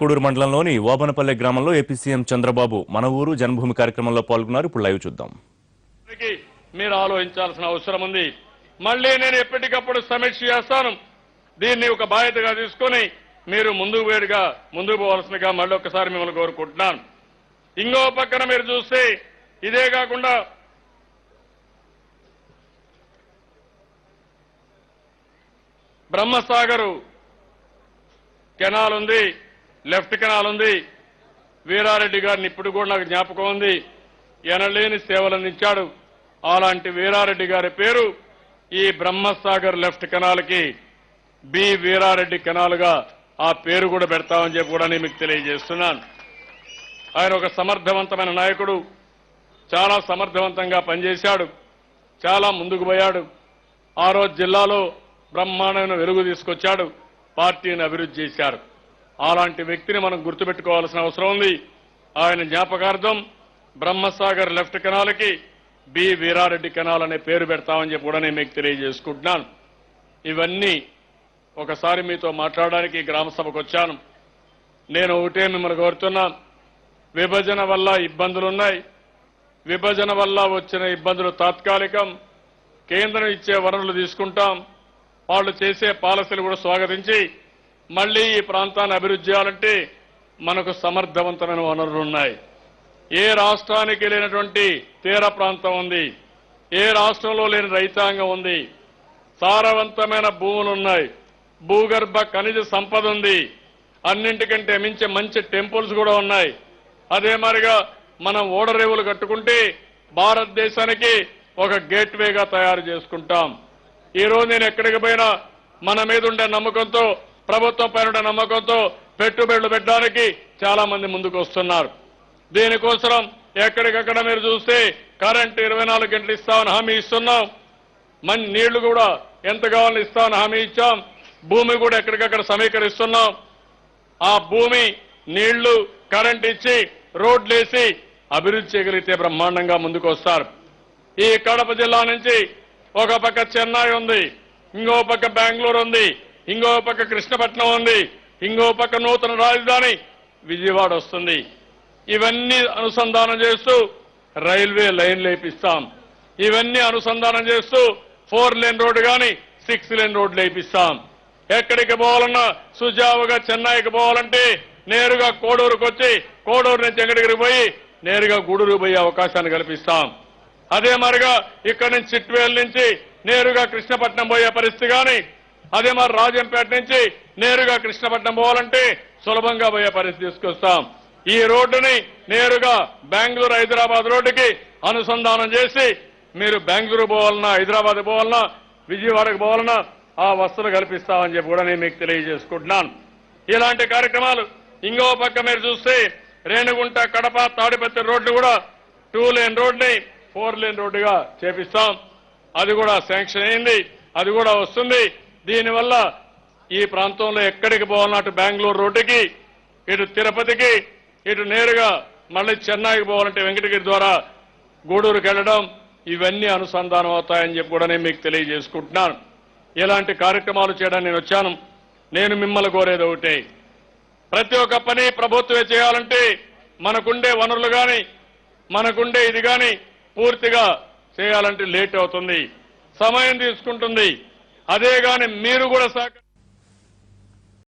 కోడూరు మండలంలోని ఓబనపల్లె గ్రామంలో AP CM Chandrababu మన ఊరు జన్మభూమి కార్యక్రమంలో పాల్గొన్నారు. ఇప్పుడు లైవ్ చూద్దాం. మీరు ఆలోచించాల్సిన అవసరం ఉంది. మళ్ళీ నేను ఎప్పటికప్పుడు సమీక్ష చేస్తాను. దీన్ని ఒక బాధ్యతగా తీసుకొని మీరు ముందుకు పోవాల్సిందిగా మళ్ళీ ఒకసారి మిమ్మల్ని కోరుకుంటున్నాను. ఇంకో పక్కన మీరు చూస్తే ఇదే కాకుండా బ్రహ్మసాగర్ కెనాల్ ఉంది, లెఫ్ట్ కెనాల్ ఉంది. వీరారెడ్డి గారిని ఇప్పుడు కూడా నాకు జ్ఞాపకం ఉంది. ఎనలేని సేవలు అందించాడు. అలాంటి వీరారెడ్డి గారి పేరు ఈ బ్రహ్మసాగర్ లెఫ్ట్ కెనాల్కి బి వీరారెడ్డి కెనాల్గా ఆ పేరు కూడా పెడతామని చెప్పి కూడా నేను మీకు తెలియజేస్తున్నాను. ఆయన ఒక సమర్థవంతమైన నాయకుడు. చాలా సమర్థవంతంగా పనిచేశాడు. చాలా ముందుకు పోయాడు. ఆ రోజు జిల్లాలో బ్రహ్మాండమైన వెలుగు తీసుకొచ్చాడు. పార్టీని అభివృద్ధి చేశారు. అలాంటి వ్యక్తిని మనం గుర్తుపెట్టుకోవాల్సిన అవసరం ఉంది. ఆయన జ్ఞాపకార్థం బ్రహ్మసాగర్ లెఫ్ట్ కెనాల్కి బి వీరారెడ్డి కెనాల్ అనే పేరు పెడతామని చెప్పి కూడా నేను మీకు తెలియజేసుకుంటున్నాను. ఇవన్నీ ఒకసారి మీతో మాట్లాడడానికి గ్రామ సభకు వచ్చాను. నేను ఒకటే మిమ్మల్ని కోరుతున్నా, విభజన వల్ల ఇబ్బందులున్నాయి. విభజన వల్ల వచ్చిన ఇబ్బందులు తాత్కాలికం. కేంద్రం ఇచ్చే వనరులు తీసుకుంటాం. వాళ్ళు చేసే పాలసీలు కూడా స్వాగతించి మళ్లీ ఈ ప్రాంతాన్ని అభివృద్ధి చేయాలంటే మనకు సమర్థవంతమైన వనరులు ఉన్నాయి. ఏ రాష్ట్రానికి లేనటువంటి తీర ప్రాంతం ఉంది. ఏ రాష్ట్రంలో లేని రైతాంగం ఉంది. సారవంతమైన భూములున్నాయి. భూగర్భ ఖనిజ సంపద ఉంది. అన్నింటికంటే మించి మంచి టెంపుల్స్ కూడా ఉన్నాయి. అదే మాదిరిగా మనం ఓడరేవులు కట్టుకుంటే భారతదేశానికి ఒక గేట్వేగా తయారు చేసుకుంటాం. ఈ రోజు నేను ఎక్కడికి పోయినా మన మీద ఉండే నమ్మకంతో, ప్రభుత్వం పైన ఉండే నమ్మకంతో పెట్టుబడులు పెట్టడానికి చాలా మంది ముందుకు వస్తున్నారు. దీనికోసం ఎక్కడికక్కడ మీరు చూస్తే కరెంటు 24 గంటలు ఇస్తామని హామీ ఇస్తున్నాం. మంచి నీళ్లు కూడా ఎంత కావాలని ఇస్తామని హామీ ఇచ్చాం. భూమి కూడా ఎక్కడికక్కడ సమీకరిస్తున్నాం. ఆ భూమి, నీళ్లు, కరెంట్ ఇచ్చి రోడ్లేసి అభివృద్ధి చేయగలిగితే బ్రహ్మాండంగా ముందుకు వస్తారు. ఈ కడప జిల్లా నుంచి ఒక పక్క చెన్నై ఉంది, ఇంకో పక్క బెంగళూరు ఉంది, ఇంకో పక్క కృష్ణపట్నం ఉంది, ఇంకో పక్క నూతన రాజధాని విజయవాడ వస్తుంది. ఇవన్నీ అనుసంధానం చేస్తూ రైల్వే లైన్లు వేపిస్తాం. ఇవన్నీ అనుసంధానం చేస్తూ 4 లేన్ రోడ్డు కానీ 6 లేన్ రోడ్లు వేపిస్తాం. ఎక్కడికి పోవాలన్నా సుజావుగా చెన్నైకి పోవాలంటే నేరుగా కోడూరుకు వచ్చి కోడూరు నుంచి ఎక్కడికి పోయి నేరుగా గూడూరు పోయే అవకాశాన్ని కల్పిస్తాం. అదే మరిగా ఇక్కడి నుంచి చిట్వేల్ నుంచి నేరుగా కృష్ణపట్నం పోయే పరిస్థితి కానీ, అదే మరి రాజంపేట నుంచి నేరుగా కృష్ణపట్నం పోవాలంటే సులభంగా పోయే పరిస్థితి తీసుకొస్తాం. ఈ రోడ్డుని నేరుగా బెంగళూరు హైదరాబాద్ రోడ్డుకి అనుసంధానం చేసి మీరు బెంగళూరు పోవాలన్నా, హైదరాబాద్ పోవాలన్నా, విజయవాడకు పోవాలన్నా ఆ వసతులు కల్పిస్తామని చెప్పి కూడా నేను మీకు తెలియజేసుకుంటున్నాను. ఇలాంటి కార్యక్రమాలు ఇంకో పక్క మీరు చూస్తే రేణిగుంట, కడప, తాడిపత్రి రోడ్లు కూడా 2 లేన్ రోడ్ని 4 లేన్ రోడ్డుగా చేపిస్తాం. అది కూడా శాంక్షన్ అయింది. అది కూడా వస్తుంది. దీనివల్ల ఈ ప్రాంతంలో ఎక్కడికి పోవాలన్నా అటు బెంగళూరు రోడ్డుకి, ఇటు తిరుపతికి, ఇటు నేరుగా మళ్ళీ చెన్నైకి పోవాలంటే వెంకటగిరి ద్వారా గూడూరుకి వెళ్ళడం, ఇవన్నీ అనుసంధానం అవుతాయని చెప్పి కూడా నేను మీకు తెలియజేసుకుంటున్నాను. ఇలాంటి కార్యక్రమాలు చేయడానికి నేను వచ్చాను. నేను మిమ్మల్ని కోరేది ఒకటే, ప్రతి ఒక్క పని ప్రభుత్వమే చేయాలంటే మనకుండే వనరులు కానీ, మనకుండే ఇది కానీ పూర్తిగా చేయాలంటే లేట్ అవుతుంది, సమయం తీసుకుంటుంది. అదే కానీ మీరు కూడా